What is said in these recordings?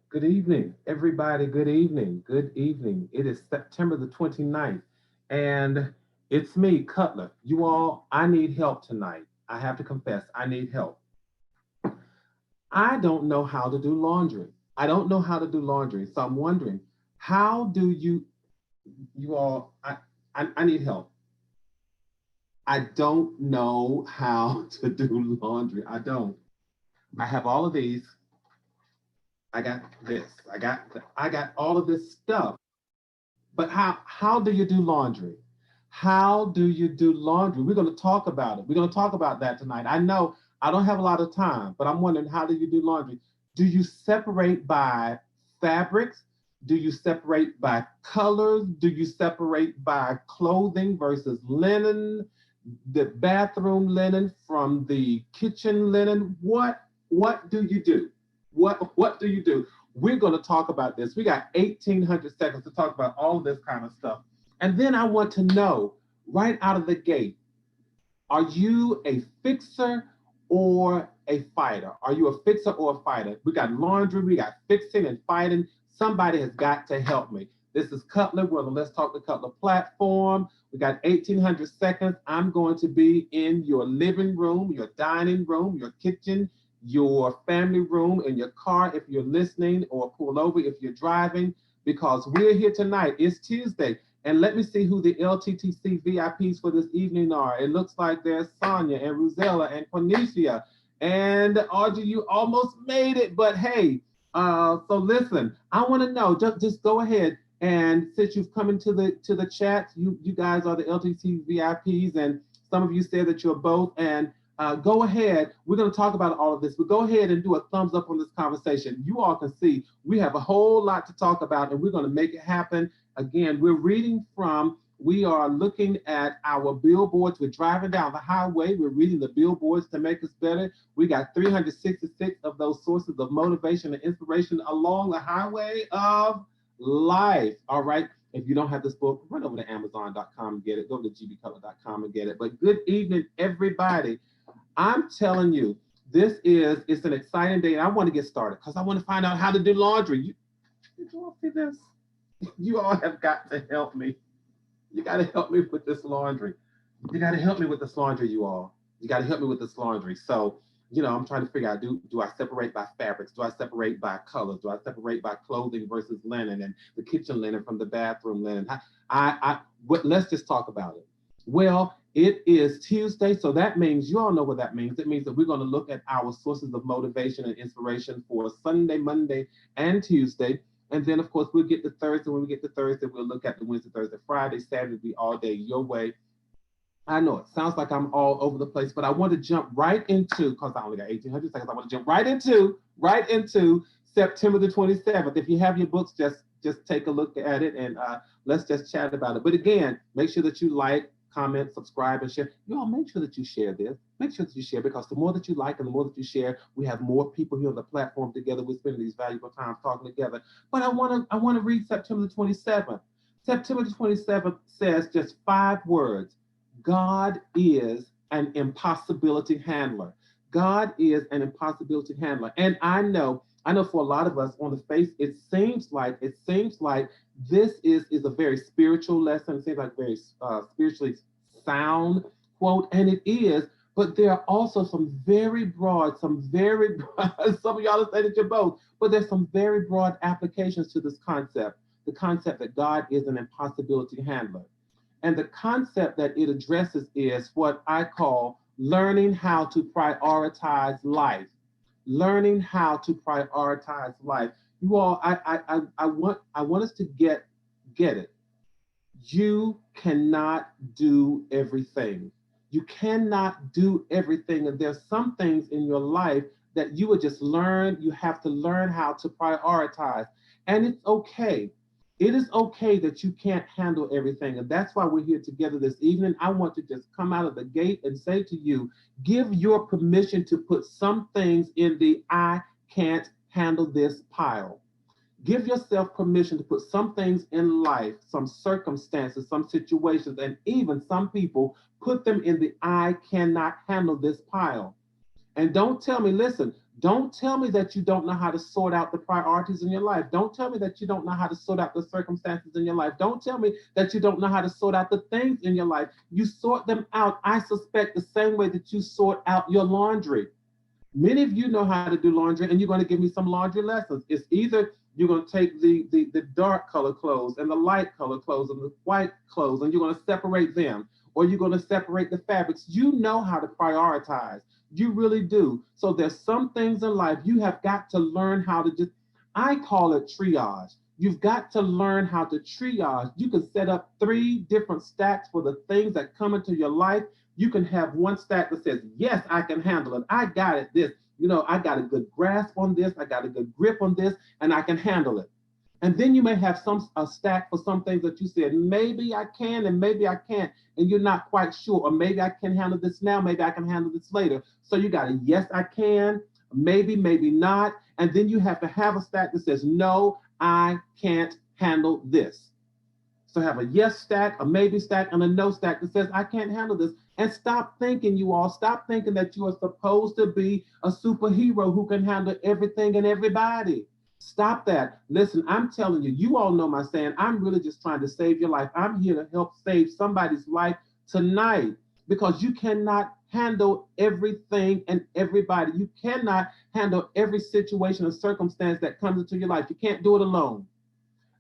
Good evening, everybody. Good evening. Good evening. It is September the 29th, and it's me, Cutler. You all, I need help tonight. I have to confess, I need help. I don't know how to do laundry. I don't know how to do laundry. So I'm wondering, how do you all, I need help. I don't know how to do laundry. I don't. I have all of these. I got this. I got all of this stuff. But how do you do laundry? How do you do laundry? We're going to talk about it. We're going to talk about that tonight. I know I don't have a lot of time, but I'm wondering, how do you do laundry? Do you separate by fabrics? Do you separate by colors? Do you separate by clothing versus linen, the bathroom linen from the kitchen linen? What do you do? What do you do? We're going to talk about this. We got 1,800 seconds to talk about all of this kind of stuff. And then I want to know right out of the gate, are you a fixer or a fighter? Are you a fixer or a fighter? We got laundry, we got fixing and fighting. Somebody has got to help me. This is Cutler. We're on the Let's Talk to Cutler platform. We got 1,800 seconds. I'm going to be in your living room, your dining room, your kitchen, your family room, in your car if you're listening, or pull over if you're driving, because we're here tonight. It's Tuesday. And let me see who the LTTC VIPs for this evening are. It looks like there's Sonia and Rosella and Cornelia. And Audrey, you almost made it, but hey, so listen, I want to know, just go ahead, and since you've come into the chat, you guys are the LTT VIPs, and some of you said that you're both, and go ahead. We're going to talk about all of this, but go ahead and do a thumbs up on this conversation. You all can see we have a whole lot to talk about, and we're going to make it happen. Again, we are looking at our billboards. We're driving down the highway. We're reading the billboards to make us better. We got 366 of those sources of motivation and inspiration along the highway of life. All right. If you don't have this book, run over to Amazon.com and get it. Go to gbcolor.com and get it. But good evening, everybody. I'm telling you, it's an exciting day, and I want to get started because I want to find out how to do laundry. Did you all see this? You all have got to help me. You got to help me with this laundry. You got to help me with this laundry, you all. You got to help me with this laundry. So, I'm trying to figure out, do I separate by fabrics? Do I separate by colors? Do I separate by clothing versus linen, and the kitchen linen from the bathroom linen? Let's just talk about it. Well, it is Tuesday, so that means you all know what that means. It means that we're going to look at our sources of motivation and inspiration for Sunday, Monday, and Tuesday. And then, of course, we'll get to Thursday. When we get to Thursday, we'll look at the Wednesday, Thursday, Friday. Saturday will be all day your way. I know it sounds like I'm all over the place, but I want to jump right into, because I only got 1,800 seconds, I want to jump right into September the 27th. If you have your books, just take a look at it, and let's just chat about it. But again, make sure that you like, comment, subscribe, and share. You all make sure that you share this. Make sure that you share, because the more that you like and the more that you share, we have more people here on the platform together. We're spending these valuable times talking together. But I want to read September the 27th. September the 27th says just 5 words. God is an impossibility handler. God is an impossibility handler. And I know for a lot of us on the face, it seems like this is a very spiritual lesson. It seems like very spiritually sound quote, and it is. But there are also some very broad, some of y'all are saying that you're both, but there's some very broad applications to this concept, the concept that God is an impossibility handler. And the concept that it addresses is what I call learning how to prioritize life. Learning how to prioritize life. You all, I want us to get it. You cannot do everything. You cannot do everything. And there's some things in your life that you would just learn. You have to learn how to prioritize. And it's okay. It is okay that you can't handle everything. And that's why we're here together this evening. I want to just come out of the gate and say to you, give your permission to put some things in the I can't handle this pile. Give yourself permission to put some things in life, some circumstances, some situations, and even some people, put them in the I cannot handle this pile. And don't tell me, listen, Don't tell me that you don't know how to sort out the priorities in your life. Don't tell me that you don't know how to sort out the circumstances in your life. Don't tell me that you don't know how to sort out the things in your life. You sort them out, I suspect, the same way that you sort out your laundry. Many of you know how to do laundry, and you're going to give me some laundry lessons. It's either you're going to take the dark color clothes and the light color clothes and the white clothes, and you're going to separate them, or you're going to separate the fabrics. You know how to prioritize. You really do. So there's some things in life you have got to learn how to just, I call it triage. You've got to learn how to triage. You can set up 3 different stacks for the things that come into your life. You can have one stack that says, yes, I can handle it. I got it. This, I got a good grasp on this. I got a good grip on this, and I can handle it. And then you may have a stack for some things that you said, maybe I can and maybe I can't, and you're not quite sure, or maybe I can handle this now, maybe I can handle this later. So you got a yes, I can, maybe, maybe not. And then you have to have a stack that says, no, I can't handle this. So have a yes stack, a maybe stack, and a no stack that says, I can't handle this. And stop thinking, you all, stop thinking that you are supposed to be a superhero who can handle everything and everybody. Stop that. Listen, I'm telling you, you all know my saying, I'm really just trying to save your life. I'm here to help save somebody's life tonight, because you cannot handle everything and everybody. You cannot handle every situation or circumstance that comes into your life. You can't do it alone.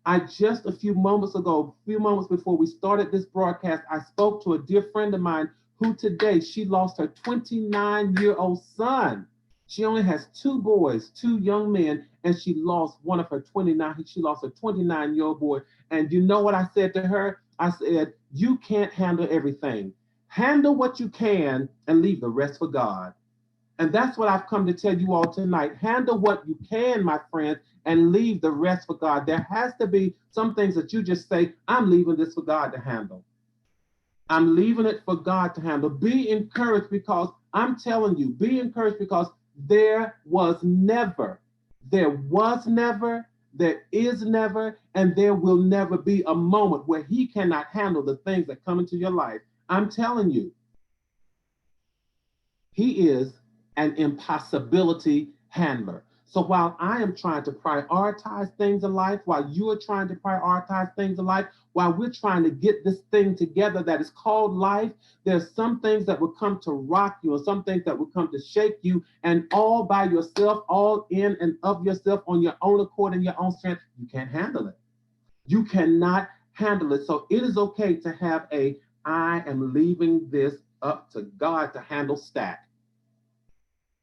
I just a few moments ago, a few moments before we started this broadcast, I spoke to a dear friend of mine who today she lost her 29-year-old son. She only has 2 boys, 2 young men, and she lost one of her 29. She lost a 29-year-old boy. And you know what I said to her? I said, you can't handle everything. Handle what you can and leave the rest for God. And that's what I've come to tell you all tonight. Handle what you can, my friends, and leave the rest for God. There has to be some things that you just say, I'm leaving this for God to handle. I'm leaving it for God to handle. Be encouraged, because I'm telling you, be encouraged, because there was never, there is never, and there will never be a moment where He cannot handle the things that come into your life. I'm telling you, He is an impossibility handler. So while I am trying to prioritize things in life, while you are trying to prioritize things in life, while we're trying to get this thing together that is called life, there's some things that will come to rock you, and some things that will come to shake you, and all by yourself, all in and of yourself, on your own accord and your own strength, you can't handle it. You cannot handle it. So it is okay to have I am leaving this up to God to handle stack.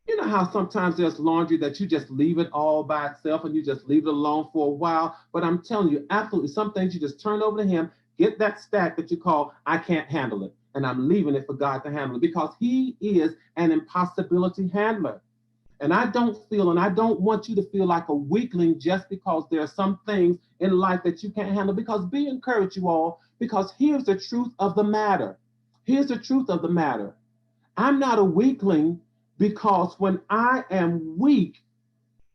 You know how sometimes there's laundry that you just leave it all by itself and you just leave it alone for a while. But I'm telling you, absolutely, some things you just turn over to Him, get that stack that you call, I can't handle it. And I'm leaving it for God to handle it, because He is an impossibility handler. And I don't feel, and I don't want you to feel like a weakling just because there are some things in life that you can't handle. Because be encouraged, you all, because here's the truth of the matter. Here's the truth of the matter. I'm not a weakling, because when I am weak,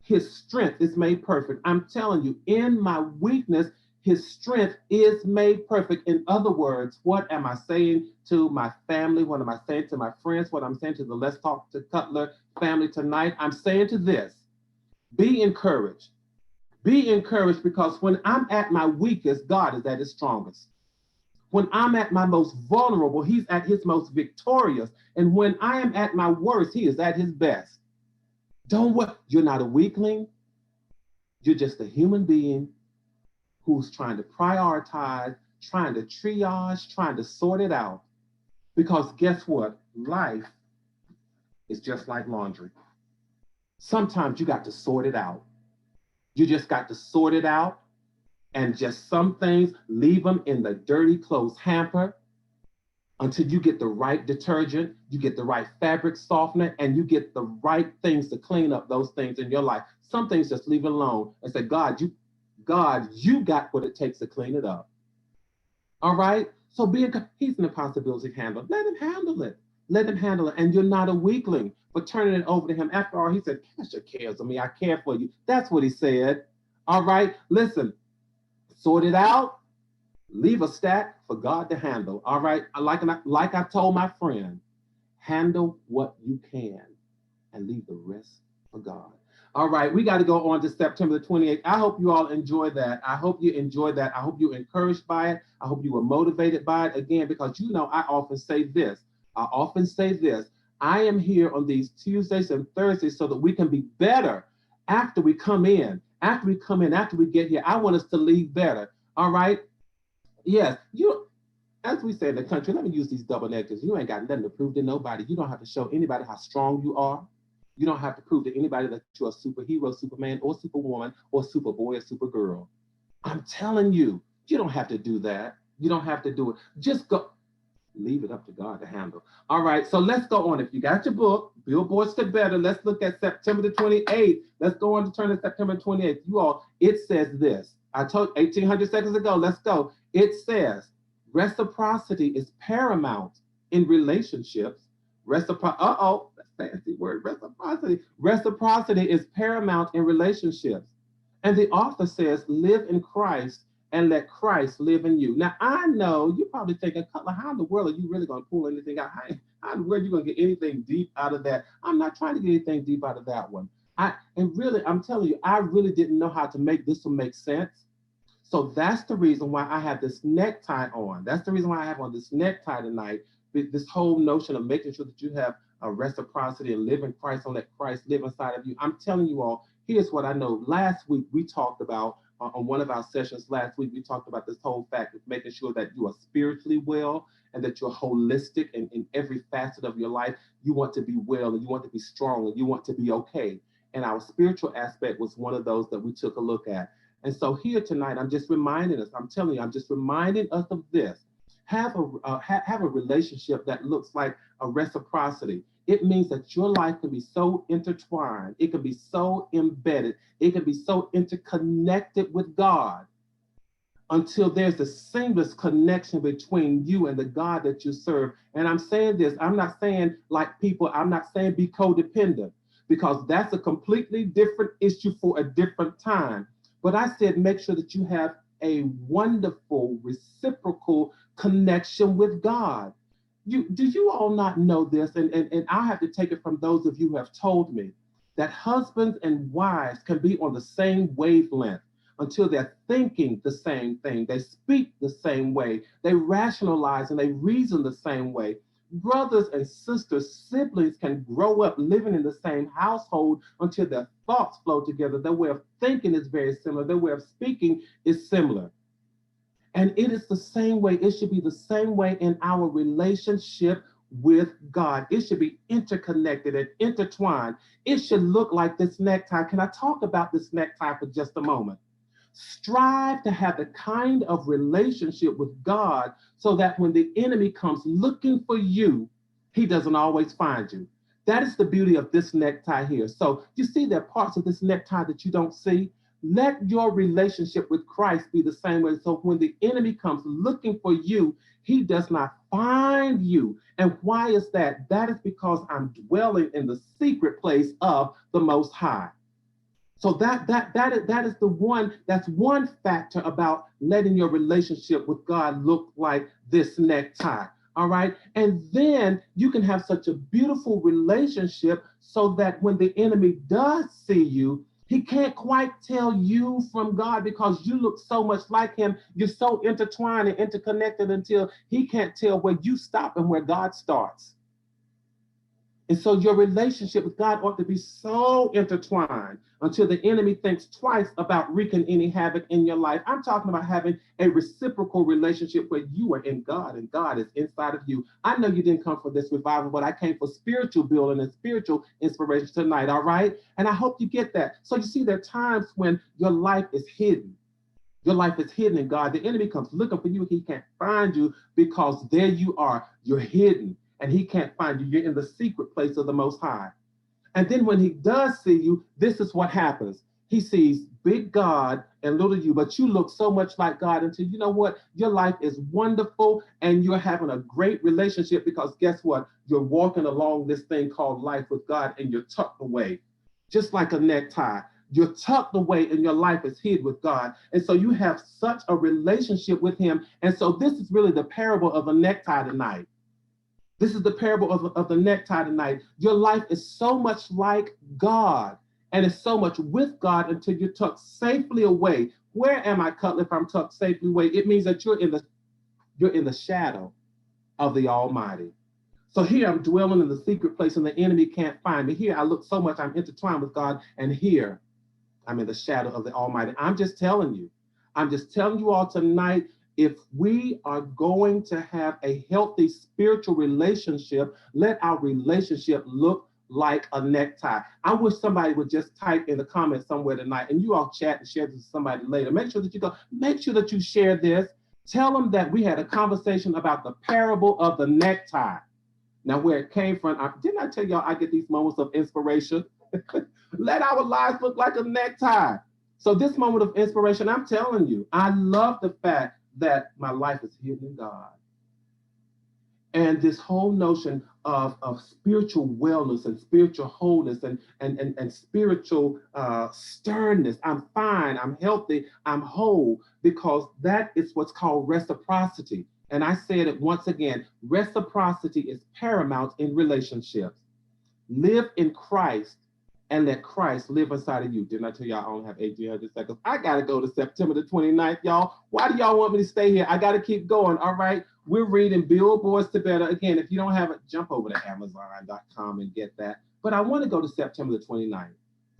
His strength is made perfect. I'm telling you, in my weakness, His strength is made perfect. In other words, what am I saying to my family? What am I saying to my friends? What I'm saying to the Let's Talk to Cutler family tonight? I'm saying to this: be encouraged. Be encouraged, because when I'm at my weakest, God is at His strongest. When I'm at my most vulnerable, He's at His most victorious. And when I am at my worst, He is at His best. Don't worry. You're not a weakling. You're just a human being who's trying to prioritize, trying to triage, trying to sort it out. Because guess what? Life is just like laundry. Sometimes you got to sort it out. You just got to sort it out, and just some things, leave them in the dirty clothes hamper until you get the right detergent, you get the right fabric softener, and you get the right things to clean up those things in your life. Some things just leave it alone and say, God, you got what it takes to clean it up. All right? So He's an impossibility handler. Let Him handle it. Let Him handle it. And you're not a weakling for turning it over to Him. After all, He said, cast your cares on me. I care for you. That's what He said. All right? Listen, sort it out. Leave a stack for God to handle. All right? Like I told my friend, handle what you can and leave the rest for God. All right, we got to go on to September the 28th. I hope you all enjoy that. I hope you enjoyed that. I hope you were encouraged by it. I hope you were motivated by it. Again, because I often say this. I often say this. I am here on these Tuesdays and Thursdays so that we can be better after we come in. After we come in, after we get here, I want us to leave better. All right. Yes. As we say in the country, let me use these double negatives. You ain't got nothing to prove to nobody. You don't have to show anybody how strong you are. You don't have to prove to anybody that you're a superhero, Superman, or Superwoman, or Superboy, or Supergirl. I'm telling you, you don't have to do that. You don't have to do it. Just go. Leave it up to God to handle. All right, so let's go on. If you got your book, Billboards to Better, let's look at September the 28th. Let's go on to turn to September 28th. You all, it says this. I told 1800 seconds ago, let's go. It says, reciprocity is paramount in relationships. That's a fancy word, reciprocity. Reciprocity is paramount in relationships. And the author says, live in Christ and let Christ live in you. Now, I know you're probably thinking, Cutler, how in the world are you really going to pull anything out? How in the world are you going to get anything deep out of that? I'm not trying to get anything deep out of that one. I'm telling you, I really didn't know how to make this one make sense. So that's the reason why I have this necktie on. That's the reason why I have on this necktie tonight. This whole notion of making sure that you have a reciprocity and live in Christ and let Christ live inside of you. I'm telling you all, here's what I know. Last week, we talked about, on one of our sessions last week, we talked about this whole fact of making sure that you are spiritually well and that you're holistic in every facet of your life. You want to be well and you want to be strong and you want to be okay. And our spiritual aspect was one of those that we took a look at. And so here tonight, I'm just reminding us, I'm telling you, I'm just reminding us of this. Have a relationship that looks like a reciprocity. It means that your life can be so intertwined, it can be so embedded, it can be so interconnected with God until there's a seamless connection between you and the God that you serve. And I'm saying this, I'm not saying like people, I'm not saying be codependent, because that's a completely different issue for a different time. But I said make sure that you have a wonderful reciprocal connection with God. Do you all not know this? And I have to take it from those of you who have told me that husbands and wives can be on the same wavelength until they're thinking the same thing, they speak the same way, they rationalize and they reason the same way. Brothers and sisters, siblings can grow up living in the same household until their thoughts flow together. Their way of thinking is very similar, their way of speaking is similar. And it is the same way, it should be the same way in our relationship with God. It should be interconnected and intertwined. It should look like this necktie. Can I talk about this necktie for just a moment? Strive to have the kind of relationship with God so that when the enemy comes looking for you, he doesn't always find you. That is the beauty of this necktie here. So you see there are parts of this necktie that you don't see. Let your relationship with Christ be the same way. So when the enemy comes looking for you, he does not find you. And why is that? That is because I'm dwelling in the secret place of the Most High. So that is that's one factor about letting your relationship with God look like this necktie. All right. And then you can have such a beautiful relationship so that when the enemy does see you, he can't quite tell you from God because you look so much like him. You're so intertwined and interconnected until he can't tell where you stop and where God starts. And so your relationship with God ought to be so intertwined until the enemy thinks twice about wreaking any havoc in your life. I'm talking about having a reciprocal relationship where you are in God and God is inside of you. I know you didn't come for this revival, but I came for spiritual building and spiritual inspiration tonight, all right? And I hope you get that. So you see, there are times when your life is hidden. Your life is hidden in God. The enemy comes looking for you. He can't find you because there you are. You're hidden and he can't find you. You're in the secret place of the Most High. And then when he does see you, this is what happens. He sees big God and little you, but you look so much like God until you know what? Your life is wonderful and you're having a great relationship because guess what? You're walking along this thing called life with God and you're tucked away, just like a necktie. You're tucked away and your life is hid with God. And so you have such a relationship with him. And so this is really the parable of a necktie tonight. This is the parable of the necktie tonight. Your life is so much like God, and it's so much with God until you're tucked safely away. Where am I, Cutler, if I'm tucked safely away? It means that you're in the shadow of the Almighty. So here I'm dwelling in the secret place and the enemy can't find me. Here I look so much, I'm intertwined with God, and here I'm in the shadow of the Almighty. I'm just telling you all tonight, if we are going to have a healthy spiritual relationship, let our relationship look like a necktie. I wish somebody would just type in the comments somewhere tonight, and you all chat and share this with somebody later. Make sure that you share this. Tell them that we had a conversation about the parable of the necktie. Now, where it came from, didn't I tell y'all I get these moments of inspiration? Let our lives look like a necktie. So this moment of inspiration, I'm telling you, I love the fact that my life is hidden in God. And this whole notion of spiritual wellness and spiritual wholeness and spiritual sternness. I'm fine, I'm healthy, I'm whole, because that is what's called reciprocity. And I said it once again, reciprocity is paramount in relationships. Live in Christ and let Christ live inside of you. Didn't I tell y'all I only have 1,800 seconds? I got to go to September the 29th, y'all. Why do y'all want me to stay here? I got to keep going. All right. We're reading Billboards to Better. Again, if you don't have it, jump over to Amazon.com and get that. But I want to go to September the 29th.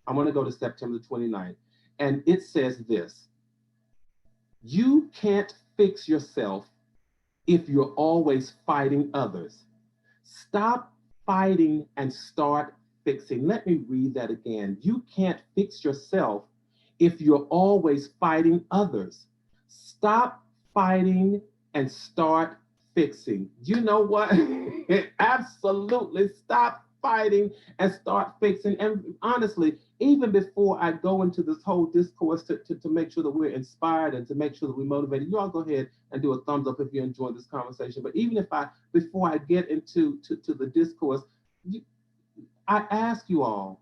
I want to go to September the 29th. And it says this: you can't fix yourself if you're always fighting others. Stop fighting and start fixing. Let me read that again. You can't fix yourself if you're always fighting others. Stop fighting and start fixing. You know what? Absolutely stop fighting and start fixing. And honestly, even before I go into this whole discourse to make sure that we're inspired and to make sure that we're motivated, you all go ahead and do a thumbs up if you're enjoying this conversation. But even before I get into the discourse, I ask you all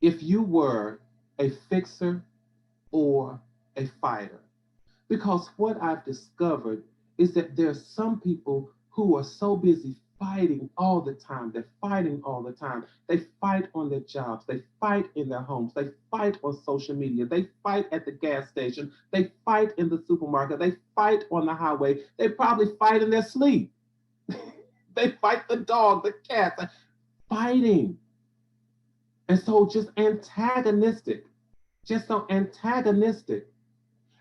if you were a fixer or a fighter. Because what I've discovered is that there are some people who are so busy fighting all the time. They're fighting all the time. They fight on their jobs. They fight in their homes. They fight on social media. They fight at the gas station. They fight in the supermarket. They fight on the highway. They probably fight in their sleep. They fight the dog, the cat, fighting. And so just antagonistic, just so antagonistic.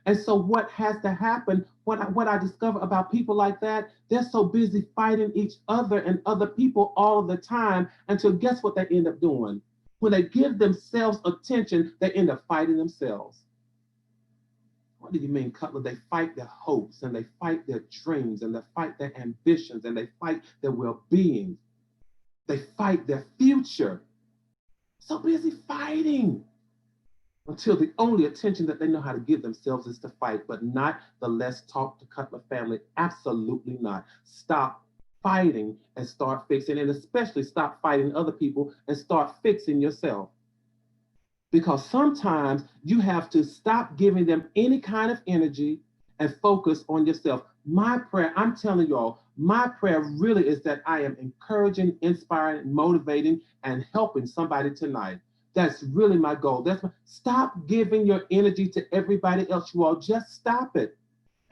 And so what has to happen, what I discover about people like that, they're so busy fighting each other and other people all of the time until guess what they end up doing? When they give themselves attention, they end up fighting themselves. What do you mean, Cutler? They fight their hopes and they fight their dreams and they fight their ambitions and they fight their well-being. They fight their future. So busy fighting until the only attention that they know how to give themselves is to fight, but not the Let's Talk to Cutler family. Absolutely not. Stop fighting and start fixing, and especially stop fighting other people and start fixing yourself. Because sometimes you have to stop giving them any kind of energy and focus on yourself. My prayer, I'm telling you all, my prayer really is that I am encouraging, inspiring, motivating, and helping somebody tonight. That's really my goal. Stop giving your energy to everybody else. You all just stop it.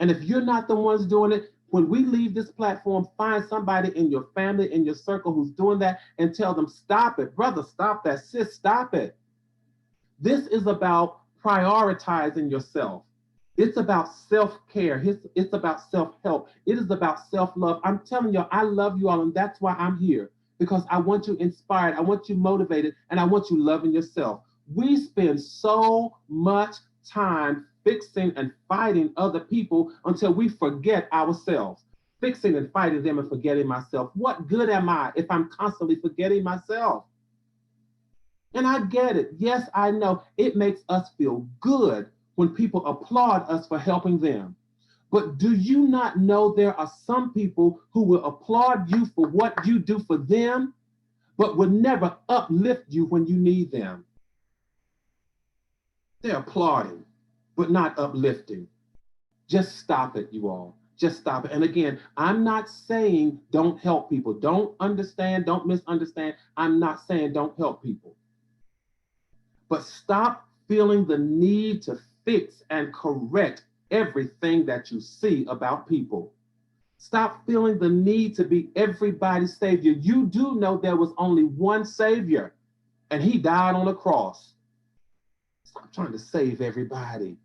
And if you're not the ones doing it, when we leave this platform, find somebody in your family, in your circle who's doing that and tell them, stop it. Brother, stop that. Sis, stop it. This is about prioritizing yourself. It's about self-care. It's about self-help. It is about self-love. I'm telling you, I love you all, and that's why I'm here. Because I want you inspired, I want you motivated, and I want you loving yourself. We spend so much time fixing and fighting other people until we forget ourselves. Fixing and fighting them and forgetting myself. What good am I if I'm constantly forgetting myself? And I get it. Yes, I know it makes us feel good when people applaud us for helping them. But do you not know there are some people who will applaud you for what you do for them, but will never uplift you when you need them? They're applauding, but not uplifting. Just stop it, you all. Just stop it. And again, I'm not saying don't help people. Don't understand, don't misunderstand. I'm not saying don't help people. But stop feeling the need to fix and correct everything that you see about people. Stop feeling the need to be everybody's savior. You do know there was only one savior, and he died on a cross. Stop trying to save everybody.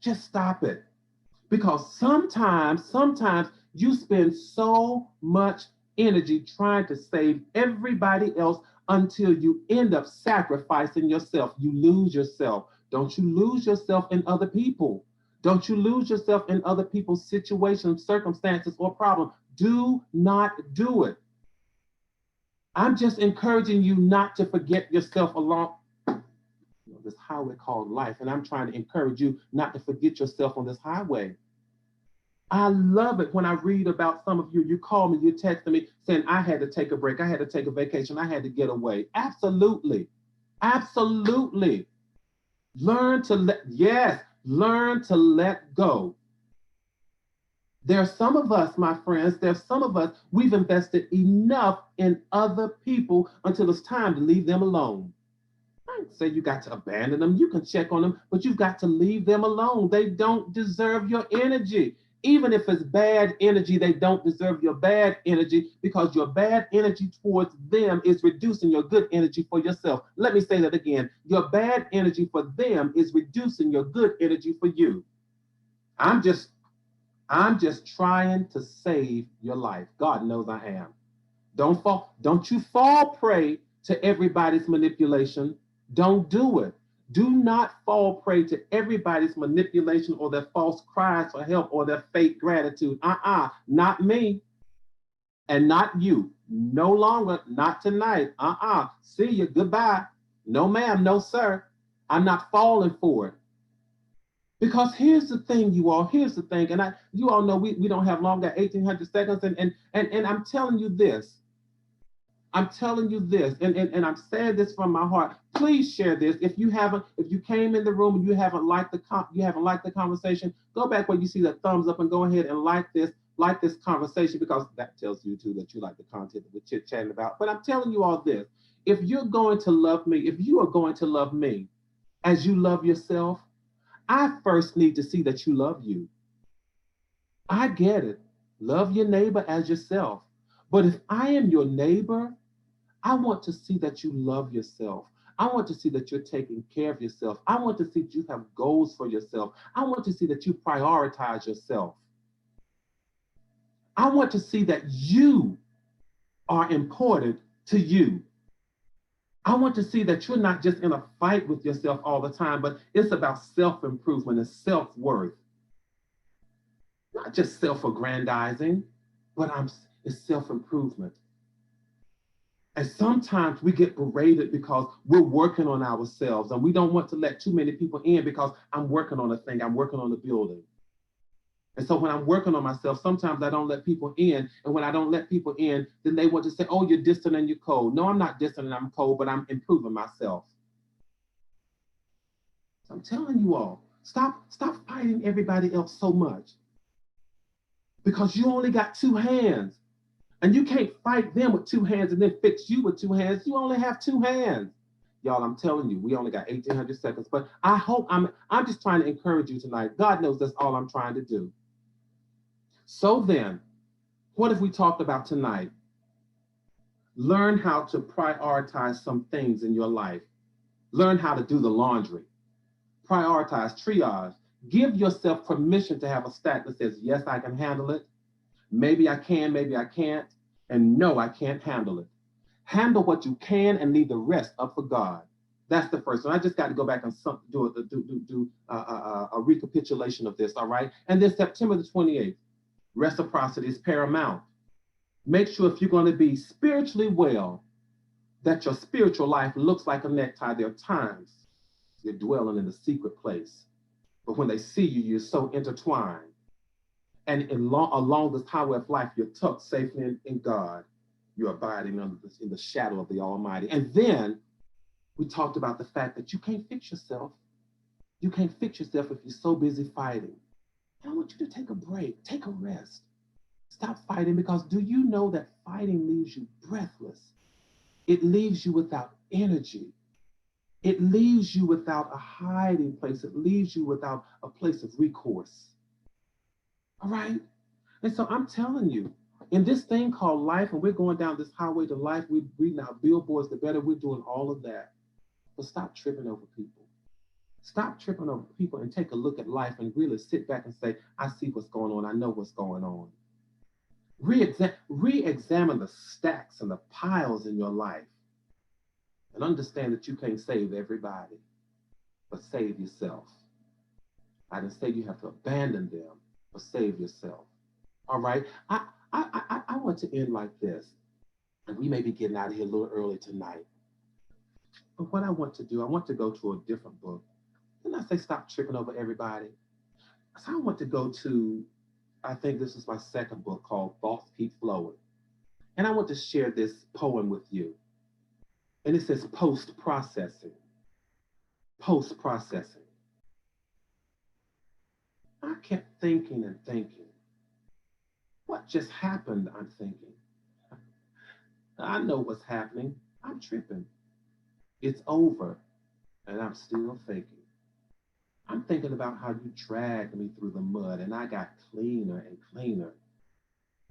Just stop it. Because sometimes you spend so much energy trying to save everybody else until you end up sacrificing yourself. You lose yourself. Don't you lose yourself in other people. Don't you lose yourself in other people's situations, circumstances, or problems. Do not do it. I'm just encouraging you not to forget yourself along this highway called life. And I'm trying to encourage you not to forget yourself on this highway. I love it when I read about some of you. You call me, you text me saying, I had to take a break, I had to take a vacation, I had to get away. Absolutely. Absolutely. Learn to let go. There are some of us, my friends, there's some of us, we've invested enough in other people until it's time to leave them alone. I didn't say you got to abandon them. You can check on them, but you've got to leave them alone. They don't deserve your energy. Even if it's bad energy, they don't deserve your bad energy because your bad energy towards them is reducing your good energy for yourself. Let me say that again. Your bad energy for them is reducing your good energy for you. I'm just I'm just trying to save your life. God knows I am. Don't you fall prey to everybody's manipulation. Don't do it. Do not fall prey to everybody's manipulation or their false cries for help or their fake gratitude. Not me and not you. No longer, not tonight. See you. Goodbye. No, ma'am. No, sir. I'm not falling for it. Because here's the thing, you all. Here's the thing, and you all know we don't have long. Got 1,800 seconds, and I'm telling you this. I'm telling you this, and I'm saying this from my heart. Please share this. If you came in the room and you haven't liked the conversation, go back where you see that thumbs up and go ahead and like this conversation because that tells you too that you like the content that we're chit chatting about. But I'm telling you all this: if you're going to love me, if you are going to love me as you love yourself, I first need to see that you love you. I get it. Love your neighbor as yourself. But if I am your neighbor, I want to see that you love yourself. I want to see that you're taking care of yourself. I want to see that you have goals for yourself. I want to see that you prioritize yourself. I want to see that you are important to you. I want to see that you're not just in a fight with yourself all the time, but it's about self improvement and self worth, not just self aggrandizing, but it's self improvement. And sometimes we get berated because we're working on ourselves and we don't want to let too many people in because I'm working on a thing, I'm working on a building. And so when I'm working on myself, sometimes I don't let people in. And when I don't let people in, then they want to say, oh, you're distant and you're cold. No, I'm not distant and I'm cold, but I'm improving myself. So I'm telling you all, stop fighting everybody else so much because you only got two hands. And you can't fight them with two hands and then fix you with two hands. You only have two hands. Y'all, I'm telling you, we only got 1,800 seconds. But I'm just trying to encourage you tonight. God knows that's all I'm trying to do. So then, what have we talked about tonight? Learn how to prioritize some things in your life. Learn how to do the laundry. Prioritize, triage. Give yourself permission to have a stat that says, yes, I can handle it. Maybe I can, maybe I can't. And no, I can't handle it. Handle what you can and leave the rest up for God. That's the first one. I just got to go back and do a recapitulation of this, all right? And then September the 28th, reciprocity is paramount. Make sure if you're going to be spiritually well, that your spiritual life looks like a necktie. There are times you're dwelling in the secret place, but when they see you, you're so intertwined. And along this highway of life, you're tucked safely in God. You're abiding in the shadow of the Almighty. And then we talked about the fact that you can't fix yourself. You can't fix yourself if you're so busy fighting. And I want you to take a break, take a rest. Stop fighting because do you know that fighting leaves you breathless? It leaves you without energy. It leaves you without a hiding place. It leaves you without a place of recourse. All right? And so I'm telling you, in this thing called life, and we're going down this highway to life, we're reading our billboards, the better, we're doing all of that. But stop tripping over people. Stop tripping over people and take a look at life and really sit back and say, I see what's going on. I know what's going on. Re-examine the stacks and the piles in your life and understand that you can't save everybody, but save yourself. I didn't say you have to abandon them, but save yourself. All right. I want to end like this, and we may be getting out of here a little early tonight. But what I want to do, I want to go to a different book. Didn't I say stop tripping over everybody? So I want to go to, I think this is my second book called Thoughts Keep Flowing. And I want to share this poem with you. And it says post processing. Post processing. I kept thinking and thinking. What just happened? I'm thinking. I know what's happening. I'm tripping. It's over, and I'm still thinking. I'm thinking about how you dragged me through the mud and I got cleaner and cleaner.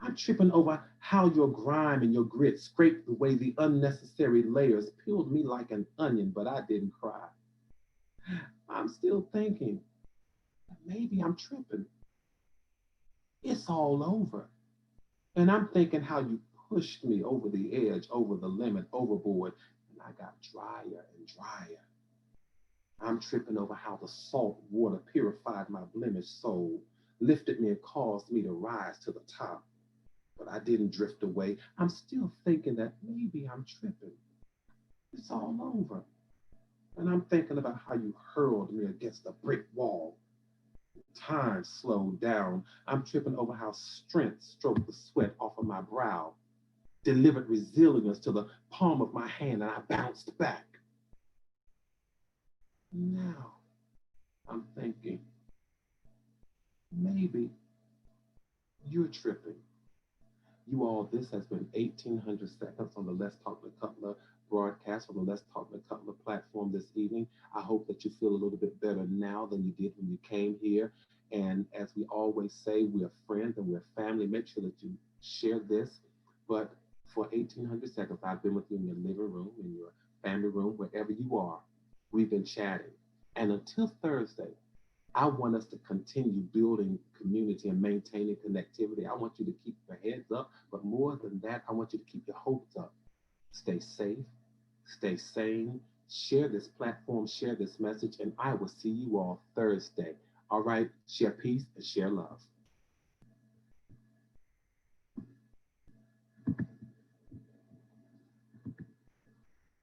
I'm tripping over how your grime and your grit scraped away the unnecessary layers, peeled me like an onion, but I didn't cry. I'm still thinking, maybe I'm tripping. It's all over. And I'm thinking how you pushed me over the edge, over the limit, overboard, and I got drier and drier. I'm tripping over how the salt water purified my blemished soul, lifted me and caused me to rise to the top. But I didn't drift away. I'm still thinking that maybe I'm tripping. It's all over. And I'm thinking about how you hurled me against a brick wall. Time slowed down. I'm tripping over how strength stroked the sweat off of my brow, delivered resilience to the palm of my hand, and I bounced back. Now I'm thinking, maybe you're tripping. You all, this has been 1800 seconds on the Let's Talk McCutler broadcast on the Let's Talk McCutler platform this evening. I hope that you feel a little bit better now than you did when you came here. And as we always say, we're friends and we're family. Make sure that you share this. But for 1800 seconds, I've been with you in your living room, in your family room, wherever you are. We've been chatting. And until Thursday, I want us to continue building community and maintaining connectivity. I want you to keep your heads up, but more than that, I want you to keep your hopes up. Stay safe, stay sane, share this platform, share this message, and I will see you all Thursday. All right, share peace and share love.